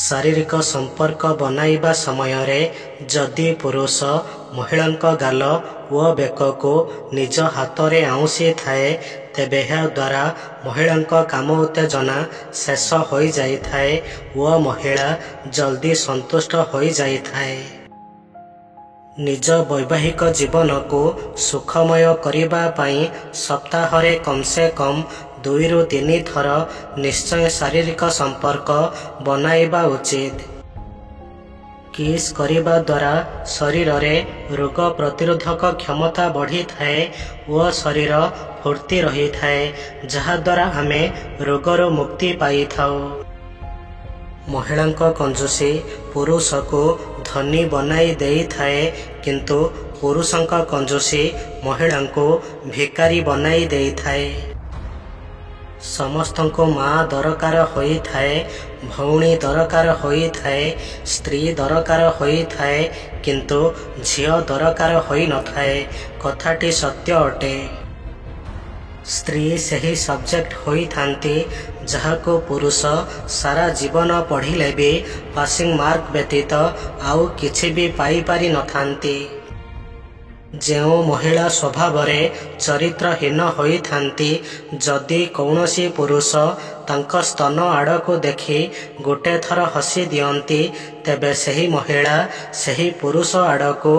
ଶାରୀରିକ ସମ୍ପର୍କ ବନାଇବା ସମୟରେ ଯଦି ପୁରୁଷ ମହିଳାଙ୍କ ଗାଲ ଓ ବେକକୁ ନିଜ ହାତରେ ଆଉଁସି ଥାଏ ତେବେ ଏହା ଦ୍ୱାରା ମହିଳାଙ୍କ କାମ ଉତ୍ତେଜନା ଶେଷ ହୋଇଯାଇଥାଏ ଓ ମହିଳା ଜଲ୍ଦି ସନ୍ତୁଷ୍ଟ ହୋଇଯାଇଥାଏ। ନିଜ ବୈବାହିକ ଜୀବନକୁ ସୁଖମୟ କରିବା ପାଇଁ ସପ୍ତାହରେ କମସେ କମ୍ 2 ରୁ 3 ଥର ନିଶ୍ଚୟ ଶାରୀରିକ ସମ୍ପର୍କ ବନାଇବା ଉଚିତ। କିସ୍ କରିବା ଦ୍ୱାରା ଶରୀରରେ ରୋଗ ପ୍ରତିରୋଧକ କ୍ଷମତା ବଢ଼ିଥାଏ ଓ ଶରୀର ଫୁର୍ତ୍ତି ରହିଥାଏ, ଯାହାଦ୍ୱାରା ଆମେ ରୋଗରୁ ମୁକ୍ତି ପାଇଥାଉ। ମହିଳାଙ୍କ କଞ୍ଜୁସି ପୁରୁଷକୁ ଧନୀ ବନାଇ ଦେଇଥାଏ, କିନ୍ତୁ ପୁରୁଷଙ୍କ କଞ୍ଜୁସି ମହିଳାଙ୍କୁ ଭିକାରୀ ବନାଇ ଦେଇଥାଏ। ସମସ୍ତଙ୍କୁ ମା ଦରକାର ହୋଇଥାଏ, ଭଉଣୀ ଦରକାର ହୋଇଥାଏ, ସ୍ତ୍ରୀ ଦରକାର ହୋଇଥାଏ, କିନ୍ତୁ ଝିଅ ଦରକାର ହୋଇନଥାଏ। କଥାଟି ସତ୍ୟ ଅଟେ। ସ୍ତ୍ରୀ ସେହି ସବଜେକ୍ଟ ହୋଇଥାନ୍ତି ଯାହାକୁ ପୁରୁଷ ସାରା ଜୀବନ ପଢ଼ିଲେ ବି ପାସିଂ ମାର୍କ ବ୍ୟତୀତ ଆଉ କିଛି ବି ପାଇପାରି ନଥାନ୍ତି। ଯେଉଁ ମହିଳା ସ୍ୱଭାବରେ ଚରିତ୍ରହୀନ ହୋଇଥାନ୍ତି, ଯଦି କୌଣସି ପୁରୁଷ ତାଙ୍କ ସ୍ତନ ଆଡ଼କୁ ଦେଖି ଗୋଟେ ଥର ହସି ଦିଅନ୍ତି, ତେବେ ସେହି ମହିଳା ସେହି ପୁରୁଷ ଆଡ଼କୁ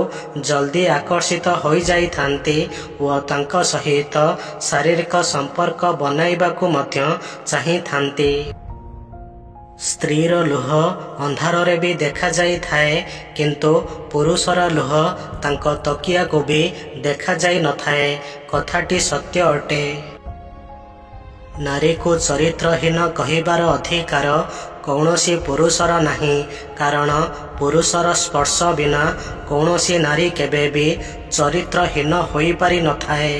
ଜଲ୍ଦି ଆକର୍ଷିତ ହୋଇଯାଇଥାନ୍ତି ଓ ତାଙ୍କ ସହିତ ଶାରୀରିକ ସମ୍ପର୍କ ବନାଇବାକୁ ମଧ୍ୟ ଚାହିଁଥାନ୍ତି। ସ୍ତ୍ରୀର ଲୁହ ଅନ୍ଧାରରେ ବି ଦେଖାଯାଇଥାଏ, କିନ୍ତୁ ପୁରୁଷର ଲୁହ ତାଙ୍କ ତକିଆକୁ ବି ଦେଖାଯାଇନଥାଏ। କଥାଟି ସତ୍ୟ ଅଟେ। ନାରୀକୁ ଚରିତ୍ରହୀନ କହିବାର ଅଧିକାର କୌଣସି ପୁରୁଷର ନାହିଁ, କାରଣ ପୁରୁଷର ସ୍ପର୍ଶ ବିନା କୌଣସି ନାରୀ କେବେ ବି ଚରିତ୍ରହୀନ ହୋଇପାରି ନଥାଏ।